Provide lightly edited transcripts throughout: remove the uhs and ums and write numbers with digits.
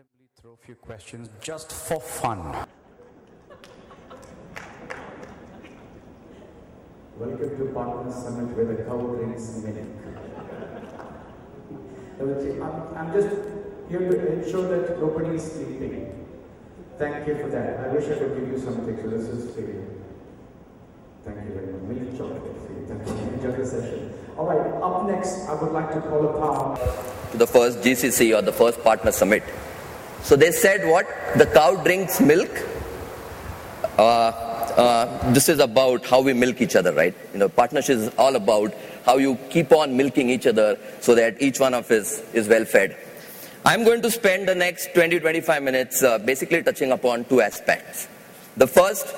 randomly throw a few questions just for fun. Welcome to Partner Summit where the cow drinks milk. I'm just here to ensure that nobody is sleeping. Thank you for that. I wish I could give you something, so this is for you. Thank you very much. Milk chocolate for you. Thank you. Enjoy the session. All right, up next, I would like to call upon the first GCC or the first Partner Summit. So they said what? The cow drinks milk. This is about how we milk each other, right? Partnership is all about how you keep on milking each other so that each one of us is well fed. I'm going to spend the next 20-25 minutes basically touching upon two aspects. The first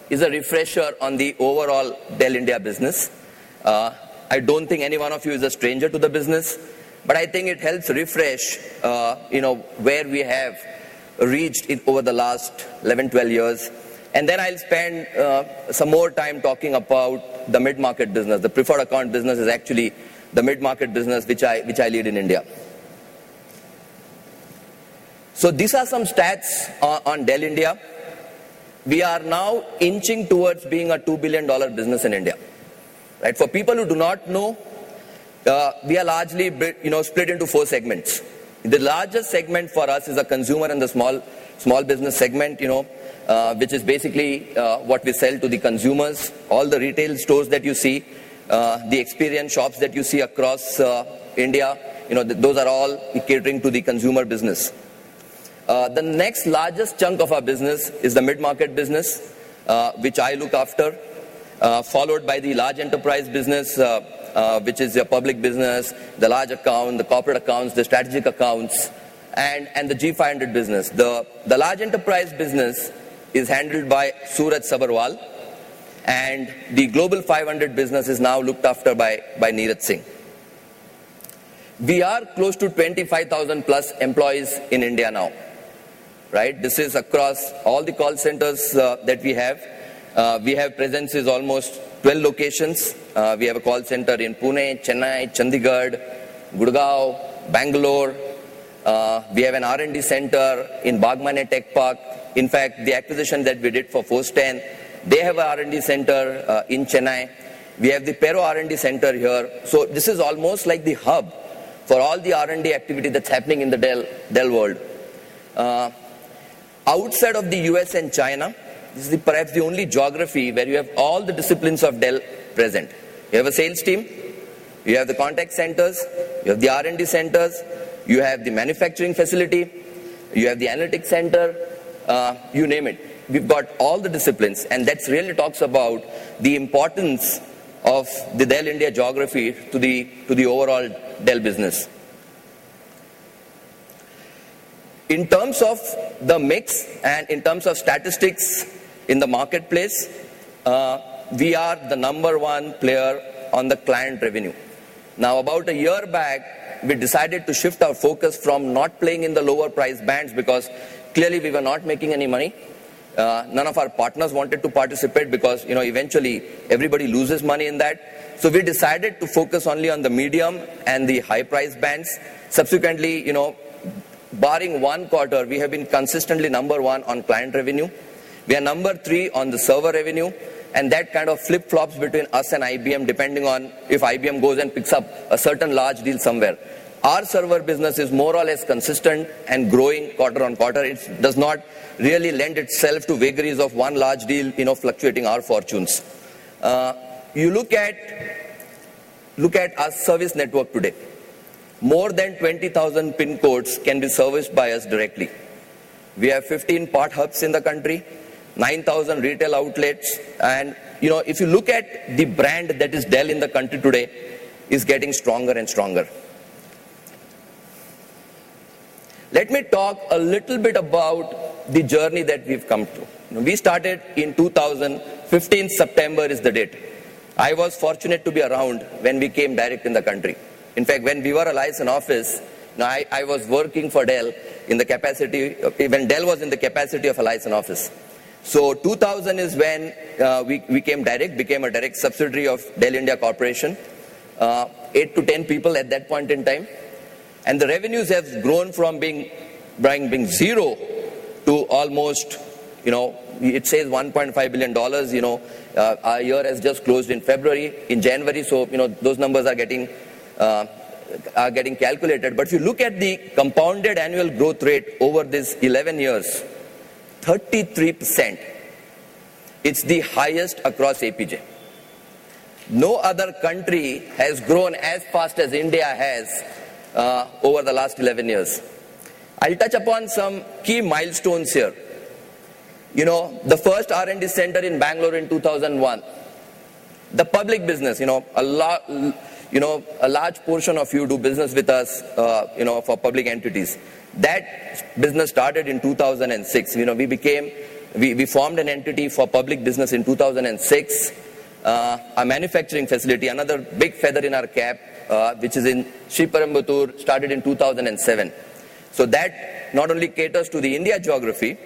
is a refresher on the overall Dell India business. I don't think any one of you is a stranger to the business, but I think it helps refresh, where we have reached over the last 11-12 years. And then I'll spend some more time talking about the mid-market business. The preferred account business is actually the mid-market business which I lead in India. So these are some stats on Dell India. We are now inching towards being a $2 billion business in India. Right? For people who do not know, we are largely split into four segments. The largest segment for us is the consumer and the small business segment, which is basically what we sell to the consumers. All the retail stores that you see, the experience shops that you see across India, those are all catering to the consumer business. The next largest chunk of our business is the mid-market business, which I look after, followed by the large enterprise business, which is your public business, the large account, the corporate accounts, the strategic accounts, and the G500 business. The large enterprise business is handled by Suraj Sabarwal, and the global 500 business is now looked after by Neeraj Singh. We are close to 25,000 plus employees in India now. Right? This is across all the call centers that we have. We have presences almost 12 locations. We have a call center in Pune, Chennai, Chandigarh, Gurgaon, Bangalore. We have an R&D center in Bagmane Tech Park. In fact, the acquisition that we did for Force10, they have an R&D center in Chennai. We have the Pero R&D center here. So this is almost like the hub for all the R&D activity that's happening in the Dell world. Outside of the US and China, this is perhaps the only geography where you have all the disciplines of Dell present. You have a sales team, you have the contact centers, you have the R&D centers, you have the manufacturing facility, you have the analytics center, you name it. We've got all the disciplines, and that really talks about the importance of the Dell India geography to the overall Dell business. In terms of the mix and in terms of statistics in the marketplace, we are the number one player on the client revenue. Now, about a year back, we decided to shift our focus from not playing in the lower price bands because clearly we were not making any money. None of our partners wanted to participate because, eventually everybody loses money in that. So we decided to focus only on the medium and the high price bands. Subsequently, barring one quarter, we have been consistently number one on client revenue. We are number 3 on the server revenue, and that kind of flip-flops between us and IBM depending on if IBM goes and picks up a certain large deal somewhere. Our server business is more or less consistent and growing quarter on quarter. It does not really lend itself to vagaries of one large deal, fluctuating our fortunes. You look at our service network today. More than 20,000 pin codes can be serviced by us directly. We have 15 part hubs in the country, 9,000 retail outlets, and if you look at the brand that is Dell in the country today, is getting stronger and stronger. Let me talk a little bit about the journey that we've come to. We started in 2015, September is the date. I was fortunate to be around when we came direct in the country. In fact, when we were a license office, I was working for Dell in the capacity, when Dell was in the capacity of a license office. So 2000 is when we came direct, became a direct subsidiary of Dell India Corporation. 8 to 10 people at that point in time. And the revenues have grown from being being zero to almost, it says $1.5 billion, our year has just closed in February, in January, so, those numbers are getting calculated. But if you look at the compounded annual growth rate over these 11 years, 33%. It's the highest across APJ. No other country has grown as fast as India has over the last 11 years. I'll touch upon some key milestones here. The first R&D center in Bangalore in 2001. The public business, a large portion of you do business with us, for public entities. That business started in 2006. We formed an entity for public business in 2006. A manufacturing facility, another big feather in our cap, which is in Sriperumbudur, started in 2007. So that not only caters to the India geography,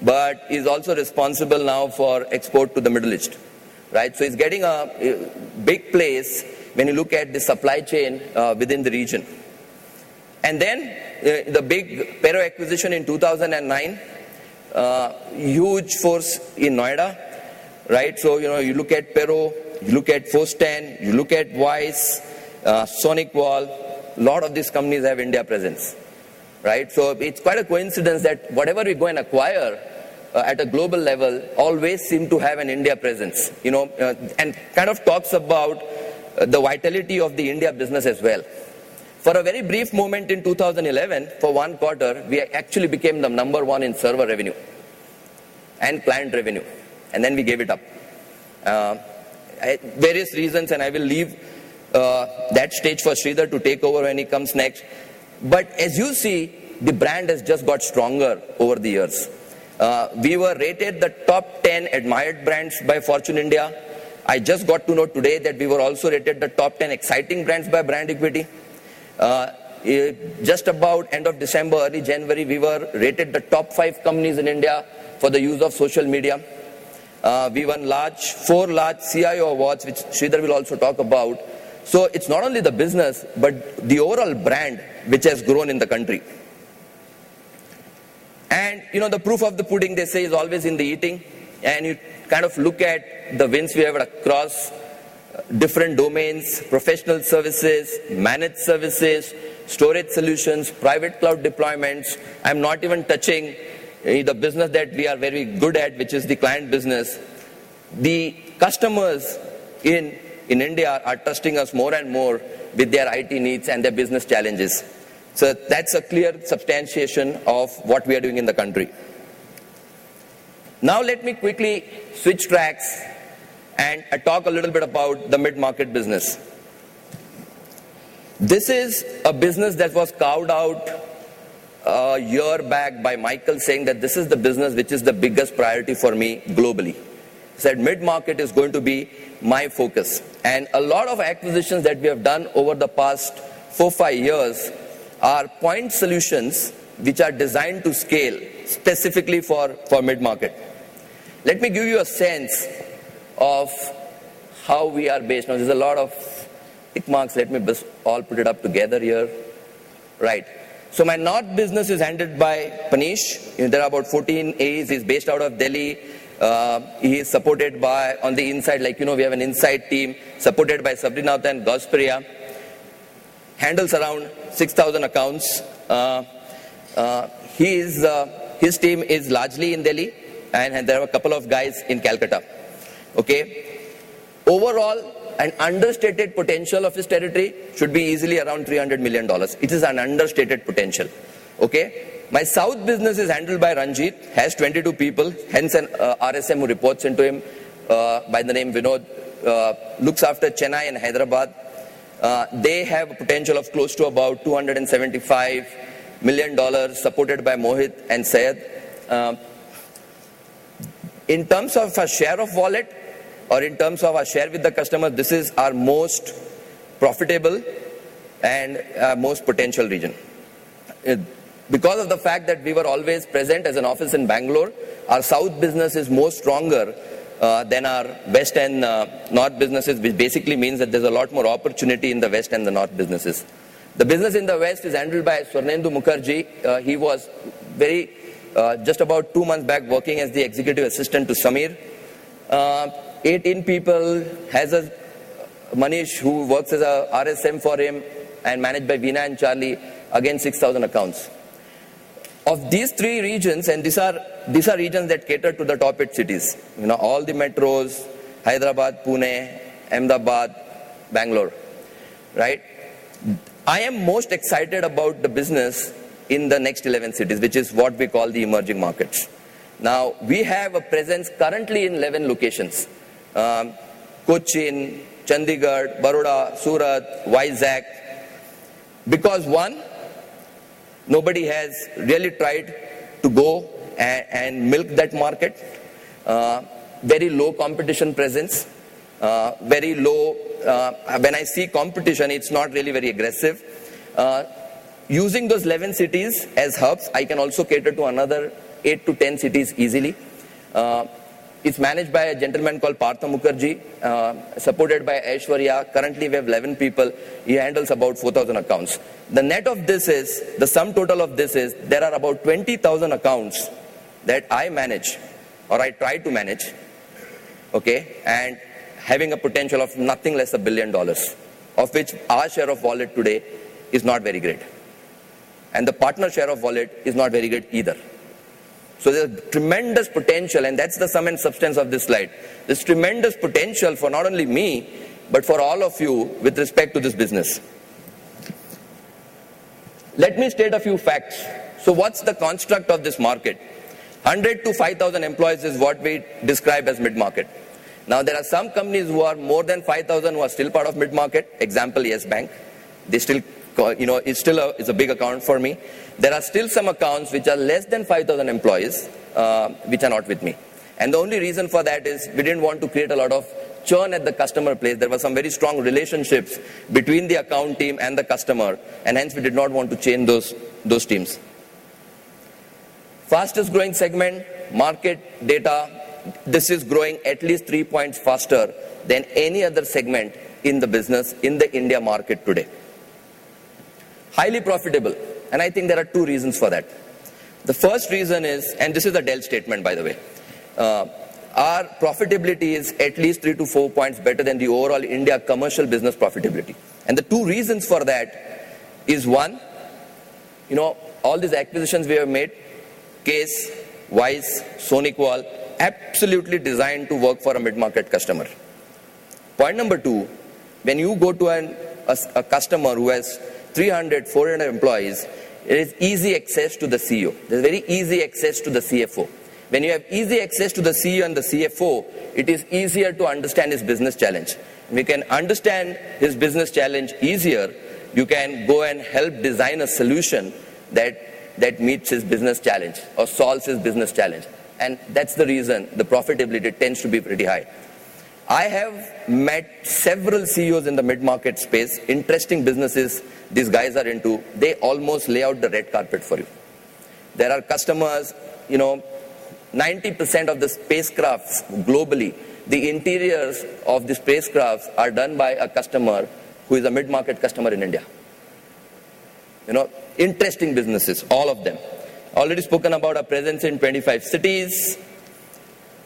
but is also responsible now for export to the Middle East. Right? So it's getting a big place when you look at the supply chain within the region. And then the big Pero acquisition in 2009, huge force in Noida, right? So, you look at Pero, you look at Fostan, you look at Weiss, Sonic Wall, a lot of these companies have India presence, right? So it's quite a coincidence that whatever we go and acquire at a global level always seem to have an India presence, and kind of talks about the vitality of the India business as well. For a very brief moment in 2011, for one quarter, we actually became the number one in server revenue and client revenue. And then we gave it up. Various reasons, and I will leave that stage for Sridhar to take over when he comes next. But as you see, the brand has just got stronger over the years. We were rated the top 10 admired brands by Fortune India. I just got to know today that we were also rated the top 10 exciting brands by Brand Equity. Just about end of December, early January, we were rated the top 5 companies in India for the use of social media. We won 4 large CIO awards, which Sridhar will also talk about. So it's not only the business, but the overall brand which has grown in the country. And the proof of the pudding, they say, is always in the eating. And you kind of look at the wins we have across different domains: professional services, managed services, storage solutions, private cloud deployments. I'm not even touching the business that we are very good at, which is the client business. The customers in India are trusting us more and more with their IT needs and their business challenges. So that's a clear substantiation of what we are doing in the country. Now let me quickly switch tracks and talk a little bit about the mid-market business. This is a business that was carved out a year back by Michael, saying that this is the business which is the biggest priority for me globally. He said mid-market is going to be my focus. And a lot of acquisitions that we have done over the past 4-5 years are point solutions which are designed to scale specifically for mid-market. Let me give you a sense of how we are based. Now, there's a lot of tick marks. Let me all put it up together here. Right. So my North business is handled by Panish. There are about 14 A's. He's based out of Delhi. He is supported by, on the inside, we have an inside team supported by Sabrinatha and Gosperia. Handles around 6,000 accounts. His team is largely in Delhi, and there are a couple of guys in Calcutta. Okay. Overall, an understated potential of his territory should be easily around $300 million. It is an understated potential. Okay. My South business is handled by Ranjit, has 22 people, hence an RSM who reports into him by the name Vinod, looks after Chennai and Hyderabad. They have a potential of close to about $275 million, supported by Mohit and Syed. In terms of our share of wallet, or in terms of our share with the customer, this is our most profitable and most potential region. Because of the fact that we were always present as an office in Bangalore, our South business is more stronger than our West and North businesses, which basically means that there's a lot more opportunity in the West and the North businesses. The business in the West is handled by Swarnendu Mukherjee. He was just about 2 months back working as the executive assistant to Samir. 18 people, has a Manish who works as a RSM for him and managed by Veena and Charlie, again 6,000 accounts. Of these 3 regions, and these are regions that cater to the top 8 cities, all the metros, Hyderabad, Pune, Ahmedabad, Bangalore, right? I am most excited about the business in the next 11 cities, which is what we call the emerging markets. Now, we have a presence currently in 11 locations. Cochin, Chandigarh, Baroda, Surat, Vizag. Because one, nobody has really tried to go and milk that market. Very low competition presence. Very low, when I see competition, it's not really very aggressive. Using those 11 cities as hubs, I can also cater to another 8 to 10 cities easily. It's managed by a gentleman called Partha Mukherjee, supported by Aishwarya. Currently we have 11 people. He handles about 4,000 accounts. The net of this is, the sum total of this is, there are about 20,000 accounts that I manage, or I try to manage, okay, and having a potential of nothing less than $1 billion, of which our share of wallet today is not very great. And the partner share of wallet is not very good either. So there's tremendous potential, and that's the sum and substance of this slide. There's tremendous potential for not only me, but for all of you with respect to this business. Let me state a few facts. So what's the construct of this market? 100 to 5,000 employees is what we describe as mid-market. Now there are some companies who are more than 5,000 who are still part of mid-market. Example, Yes Bank. They still, it's a big account for me. There are still some accounts which are less than 5,000 employees, which are not with me. And the only reason for that is we didn't want to create a lot of churn at the customer place. There were some very strong relationships between the account team and the customer, and hence we did not want to change those teams. Fastest growing segment, market data, this is growing at least 3 points faster than any other segment in the business in the India market today. Highly profitable, and I think there are 2 reasons for that. The first reason is, and this is a Dell statement by the way, our profitability is at least 3 to 4 points better than the overall India commercial business profitability. And the 2 reasons for that is one, all these acquisitions we have made, Case, Wise, Soniqual, absolutely designed to work for a mid-market customer. Point number 2, when you go to a customer who has 300, 400 employees, there is easy access to the CEO. There's very easy access to the CFO. When you have easy access to the CEO and the CFO, it is easier to understand his business challenge. We can understand his business challenge easier. You can go and help design a solution that meets his business challenge or solves his business challenge. And that's the reason the profitability tends to be pretty high. I have met several CEOs in the mid-market space, interesting businesses these guys are into. They almost lay out the red carpet for you. There are customers, 90% of the spacecrafts globally, the interiors of the spacecrafts are done by a customer who is a mid-market customer in India. Interesting businesses, all of them. Already spoken about our presence in 25 cities.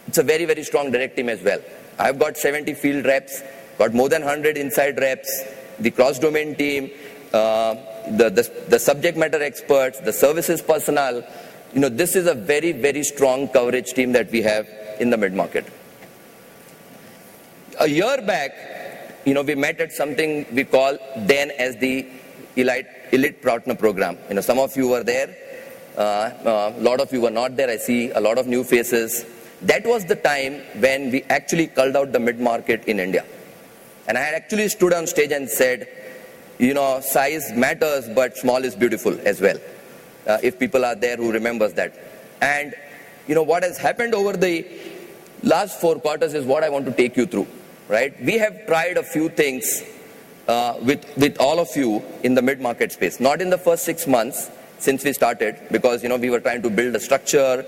It's a very, very strong direct team as well. I've got 70 field reps, got more than 100 inside reps, the cross-domain team, the subject matter experts, the services personnel. This is a very, very strong coverage team that we have in the mid-market. A year back, we met at something we call then as the Elite Partner Program. Some of you were there. A lot of you were not there. I see a lot of new faces. That was the time when we actually culled out the mid-market in India. And I had actually stood on stage and said, size matters, but small is beautiful as well. If people are there who remembers that. And, what has happened over the last 4 quarters is what I want to take you through, right? We have tried a few things with all of you in the mid-market space. Not in the first 6 months since we started, because, we were trying to build a structure,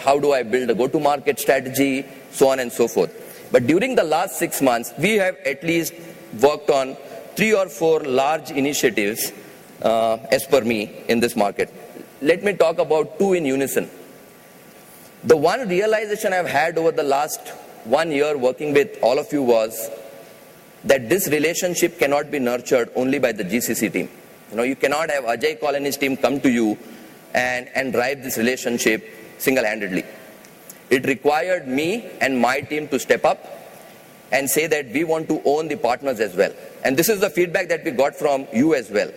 how do I build a go-to-market strategy, so on and so forth. But during the last 6 months, we have at least worked on 3 or 4 large initiatives as per me in this market. Let me talk about 2 in unison. The one realization I've had over the last 1 year working with all of you was that this relationship cannot be nurtured only by the GCC team. You cannot have Ajay Kaul and his team come to you and drive this relationship single-handedly. It required me and my team to step up and say that we want to own the partners as well. And this is the feedback that we got from you as well.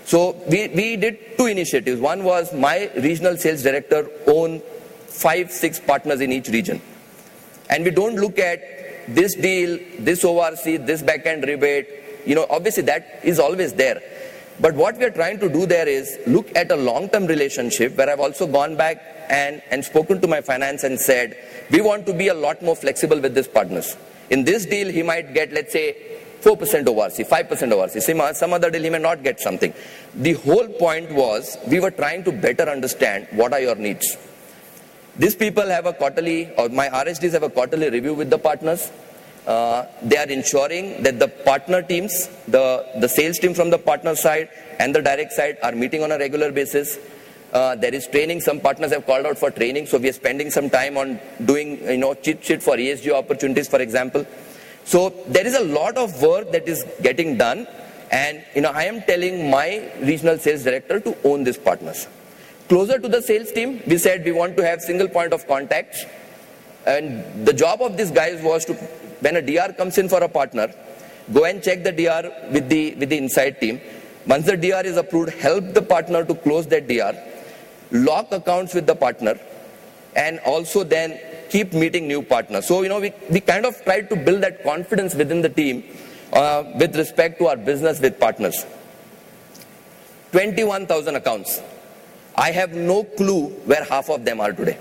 So we did 2 initiatives. One was my regional sales director own 5-6 partners in each region. And we don't look at this deal, this ORC, this back-end rebate. Obviously that is always there. But what we are trying to do there is look at a long-term relationship where I've also gone back and spoken to my finance and said, we want to be a lot more flexible with these partners. In this deal, he might get, let's say, 4% ORC, 5% ORC. Some other deal, he may not get something. The whole point was we were trying to better understand what are your needs. These people have a quarterly, or my RSDs have a quarterly review with the partners. They are ensuring that the partner teams, the sales team from the partner side and the direct side are meeting on a regular basis. There is training. Some partners have called out for training, so we are spending some time on doing, cheat sheet for ESG opportunities, for example. So there is a lot of work that is getting done, and I am telling my regional sales director to own these partners. Closer to the sales team, we said we want to have single point of contact, and the job of these guys was to, when a DR comes in for a partner, go and check the DR with the inside team. Once the DR is approved, help the partner to close that DR, lock accounts with the partner, and also then keep meeting new partners. So, we kind of tried to build that confidence within the team with respect to our business with partners. 21,000 accounts. I have no clue where half of them are today.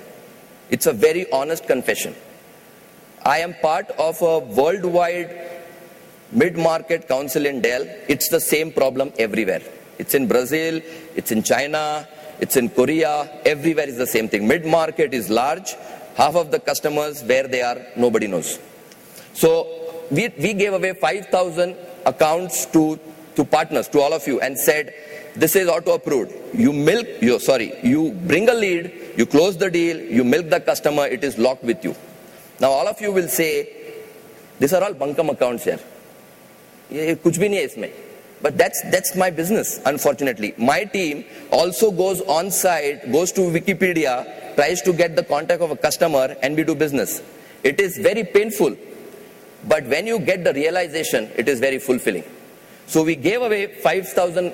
It's a very honest confession. I am part of a worldwide mid-market council in Dell. It's the same problem everywhere. It's in Brazil, it's in China, it's in Korea, everywhere is the same thing. Mid-market is large, half of the customers where they are, nobody knows. So we gave away 5,000 accounts to partners, to all of you, and said, this is auto-approved. You bring a lead, you close the deal, you milk the customer, it is locked with you. Now all of you will say, these are all bunkam accounts here. Kuch bhi nahi hai isme. But that's my business, unfortunately. My team also goes on site, goes to Wikipedia, tries to get the contact of a customer, and we do business. It is very painful. But when you get the realization, it is very fulfilling. So we gave away 5,000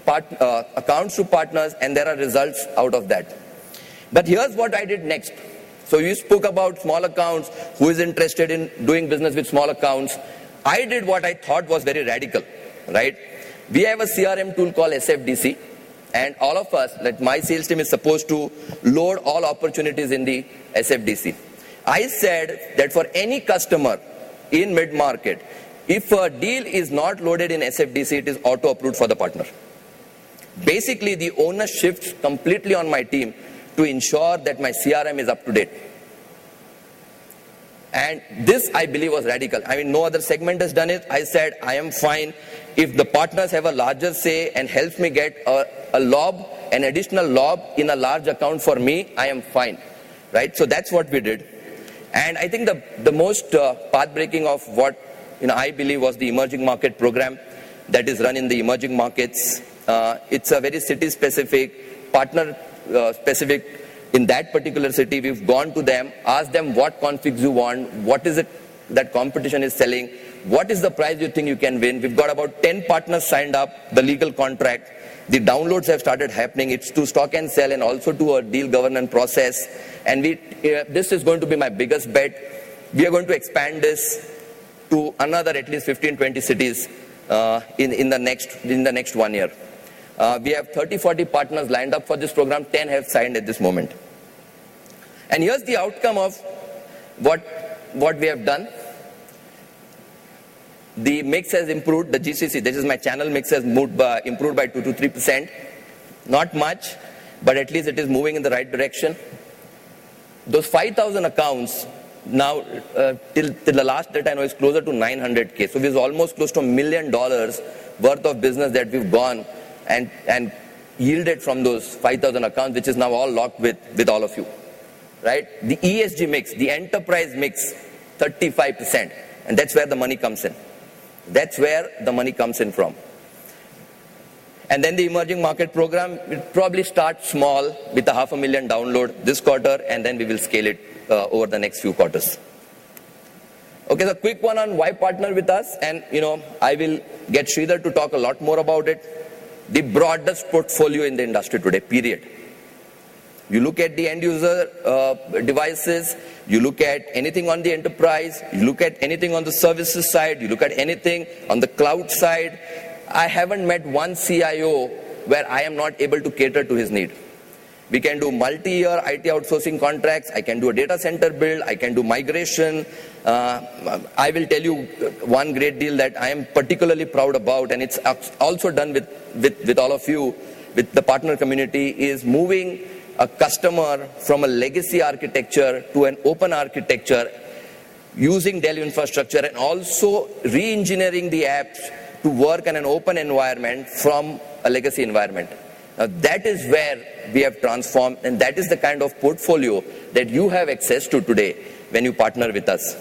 accounts to partners, and there are results out of that. But here's what I did next. So you spoke about small accounts, who is interested in doing business with small accounts. I did what I thought was very radical, right? We have a CRM tool called SFDC, and all of us, like my sales team is supposed to load all opportunities in the SFDC. I said that for any customer in mid-market, if a deal is not loaded in SFDC, it is auto-approved for the partner. Basically, the onus shifts completely on my team to ensure that my CRM is up to date. And this, I believe, was radical. I mean, no other segment has done it. I said, I am fine if the partners have a larger say and helps me get a lob, an additional lob in a large account for me, I am fine, right? So that's what we did. And I think the most path-breaking of what I believe was the emerging market program that is run in the emerging markets. It's a very city-specific, partner-specific. In that particular city, we've gone to them, asked them what configs you want, what is it that competition is selling, what is the price you think you can win. We've got about 10 partners signed up, the legal contract. The downloads have started happening. It's to stock and sell and also to a deal governance process. And this is going to be my biggest bet. We are going to expand this to another at least 15-20 cities in the next 1 year. We have 30-40 partners lined up for this program. 10 have signed at this moment. And here's the outcome of what we have done. The mix has improved. The GCC, this is my channel mix, has improved by 2 to 3%. Not much, but at least it is moving in the right direction. Those 5,000 accounts, now, till the last data I know, is closer to 900K. So, it's almost close to $1 million worth of business that we've gone and yielded from those 5,000 accounts, which is now all locked with all of you. Right? The ESG mix, the enterprise mix, 35%. And that's where the money comes in. That's where the money comes in from. And then the emerging market program will probably start small with a 500,000 download this quarter, and then we will scale it over the next few quarters. Okay, so quick one on why partner with us, and I will get Sridhar to talk a lot more about it. The broadest portfolio in the industry today, period. You look at the end user devices, you look at anything on the enterprise, you look at anything on the services side, you look at anything on the cloud side. I haven't met one CIO where I am not able to cater to his need. We can do multi-year IT outsourcing contracts. I can do a data center build. I can do migration. I will tell you one great deal that I am particularly proud about, and it's also done with all of you, with the partner community, is moving a customer from a legacy architecture to an open architecture using Dell infrastructure, and also re-engineering the apps to work in an open environment from a legacy environment. Now that is where we have transformed, and that is the kind of portfolio that you have access to today when you partner with us.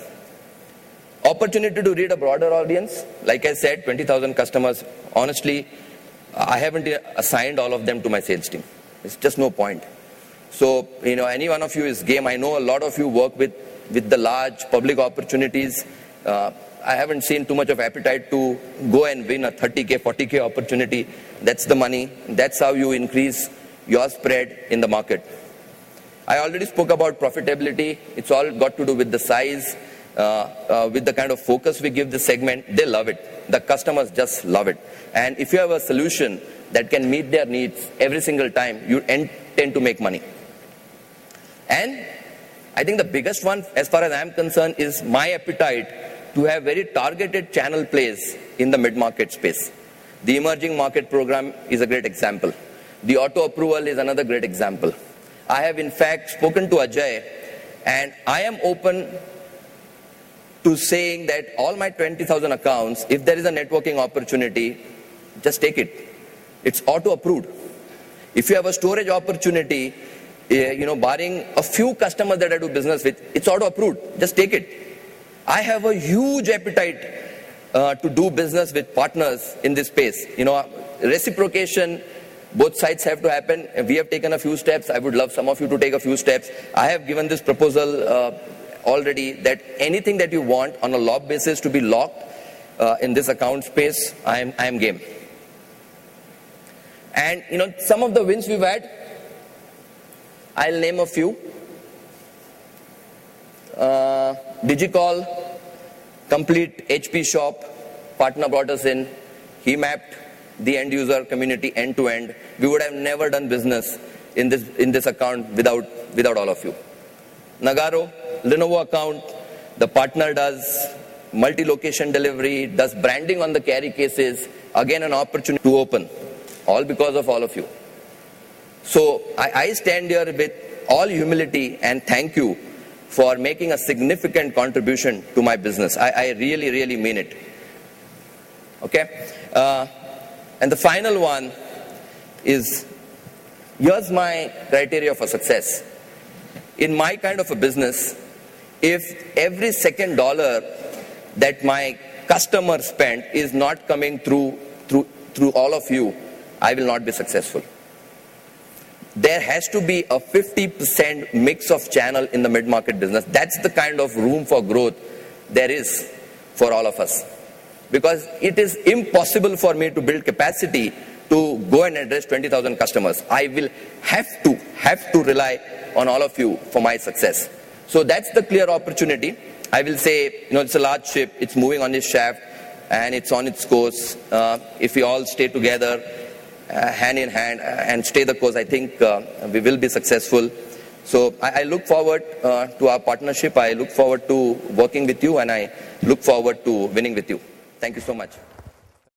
Opportunity to read a broader audience. Like I said, 20,000 customers. Honestly, I haven't assigned all of them to my sales team. It's just no point. So, any one of you is game. I know a lot of you work with the large public opportunities. I haven't seen too much of appetite to go and win a 30K, 40K opportunity. That's the money. That's how you increase your spread in the market. I already spoke about profitability. It's all got to do with the size, with the kind of focus we give the segment. They love it. The customers just love it. And if you have a solution that can meet their needs every single time, you tend to make money. And I think the biggest one, as far as I'm concerned, is my appetite to have very targeted channel plays in the mid-market space. The emerging market program is a great example. The auto approval is another great example. I have in fact spoken to Ajay, and I am open to saying that all my 20,000 accounts, if there is a networking opportunity, just take it. It's auto approved. If you have a storage opportunity, barring a few customers that I do business with, it's auto approved. Just take it. I have a huge appetite to do business with partners in this space. Reciprocation, both sides have to happen. We have taken a few steps. I would love some of you to take a few steps. I have given this proposal already that anything that you want on a lock basis to be locked in this account space, I am game. And some of the wins we've had, I'll name a few. Digicall, complete HP shop, partner brought us in. He mapped the end user community end to end. We would have never done business in this account without all of you. Nagaro, Lenovo account, the partner does multi-location delivery, does branding on the carry cases. Again, an opportunity to open, all because of all of you. So I stand here with all humility and thank you for making a significant contribution to my business. I really, really mean it. Okay? And the final one is, here's my criteria for success. In my kind of a business, if every second dollar that my customer spent is not coming through all of you, I will not be successful. There has to be a 50% mix of channel in the mid-market business. That's the kind of room for growth there is for all of us. Because it is impossible for me to build capacity to go and address 20,000 customers. I will have to rely on all of you for my success. So that's the clear opportunity. I will say, it's a large ship. It's moving on its shaft and it's on its course. If we all stay together, hand in hand and stay the course, I think we will be successful. So I look forward to our partnership. I look forward to working with you, and I look forward to winning with you. Thank you so much.